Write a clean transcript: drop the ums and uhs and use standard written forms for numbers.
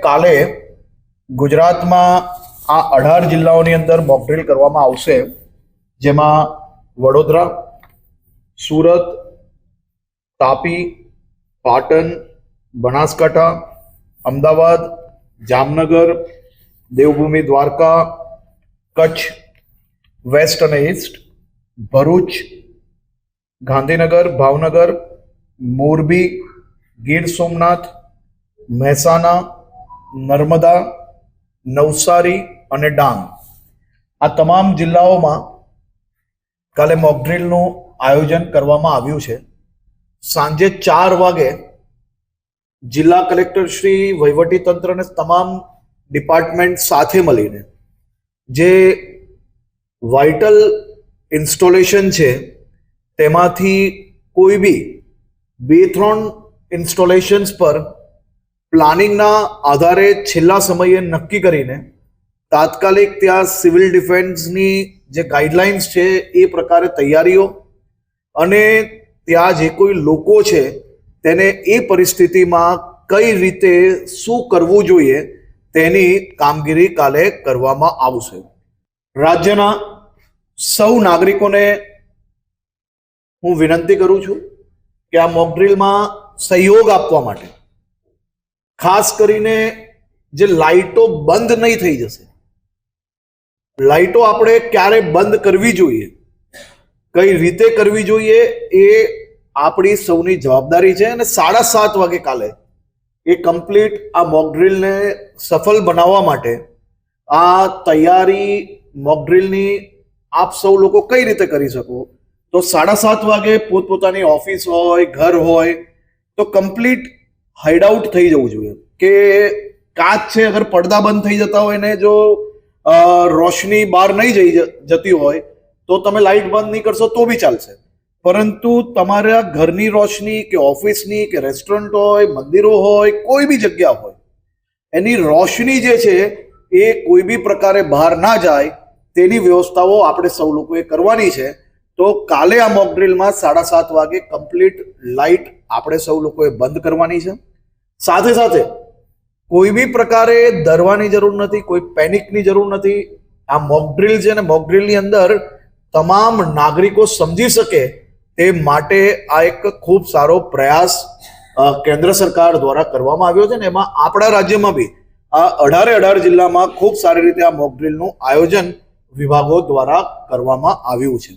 કાલે ગુજરાતમાં આ 18 જિલ્લાઓની અંદર મોક ડ્રીલ કરવામાં આવશે, જેમાં વડોદરા, સુરત, તાપી, પાટણ, બનાસકાંઠા, અમદાવાદ, જામનગર, દેવભૂમિ દ્વારકા, કચ્છ વેસ્ટ અને ઈસ્ટ, ભરૂચ, ગાંધીનગર, ભાવનગર, મોરબી, ગીર સોમનાથ, મહેસાણા, નર્મદા, નવસારી અને ડાંગ, આ તમામ જિલ્લાઓમાં કાલે મોક ડ્રીલનું આયોજન કરવામાં આવ્યું છે. સાંજે 4 વાગે જિલ્લા કલેક્ટર શ્રી, વહીવટી તંત્ર અને તમામ ડિપાર્ટમેન્ટ સાથે મળીને જે વાઇટલ ઇન્સ્ટોલેશન છે તેમાંથી કોઈ બી 2-3 ઇન્સ્ટોલેશન્સ પર પ્લાનિંગના આધારે છેલ્લા સમયે નક્કી કરીને તાત્કાલિક ત્યાં સિવિલ ડિફેન્સની જે ગાઈડલાઇન્સ છે એ પ્રકારે તૈયારીઓ અને ત્યાં જે કોઈ લોકો છે તેને એ પરિસ્થિતિમાં કઈ રીતે શું કરવું જોઈએ તેની કામગીરી કાલે કરવામાં આવશે. રાજ્યના સૌ નાગરિકોને હું વિનંતી કરું છું કે આ મોક ડ્રીલમાં સહયોગ આપવા માટે, ખાસ કરીને જે લાઇટો બંધ નહીં થઈ જશે, લાઇટો આપણે ક્યારે બંધ કરવી જોઈએ, કઈ રીતે કરવી જોઈએ એ આપણી સૌની જવાબદારી છે. અને 7:30 વાગે કાલે એ કમ્પ્લીટ આ મોક ડ્રીલને સફળ બનાવવા માટે આ તૈયારી મોક ડ્રીલની આપ સૌ લોકો કઈ રીતે કરી શકો, તો 7:30 વાગે પોતપોતાની ઓફિસ હોય, ઘર હોય તો કમ્પ્લીટ હાઇડ આઉટ થઈ જવું જોઈએ. કે કાચ છે, અગર પડદા બંધ થઈ જતા હોય ને જો રોશની બહાર નહીં જતી હોય તો તમે લાઇટ બંધ નહીં કરશો તો બી ચાલશે, પરંતુ તમારા ઘરની રોશની કે ઓફિસની કે રેસ્ટોરન્ટ હોય, મંદિરો હોય, કોઈ બી જગ્યા હોય, એની રોશની જે છે એ કોઈ બી પ્રકારે બહાર ના જાય તેની વ્યવસ્થાઓ આપણે સૌ લોકોએ કરવાની છે. તો કાલે આ મોક ડ્રીલમાં 7:30 વાગે કમ્પ્લીટ લાઇટ આપણે સૌ લોકોએ બંધ કરવાની છે. સાથે સાથે કોઈ બી પ્રકારે ડરવાની જરૂર નથી, કોઈ પેનિકની જરૂર નથી. આ મોક ડ્રીલ છે ને મોક ડ્રીલની અંદર તમામ નાગરિકો સમજી શકે તે માટે આ એક ખૂબ સારો પ્રયાસ કેન્દ્ર સરકાર દ્વારા કરવામાં આવ્યો છે. ને એમાં આપણા રાજ્યમાં બી આ 18 જિલ્લામાં ખૂબ સારી રીતે આ મોક ડ્રીલનું આયોજન વિભાગો દ્વારા કરવામાં આવ્યું છે.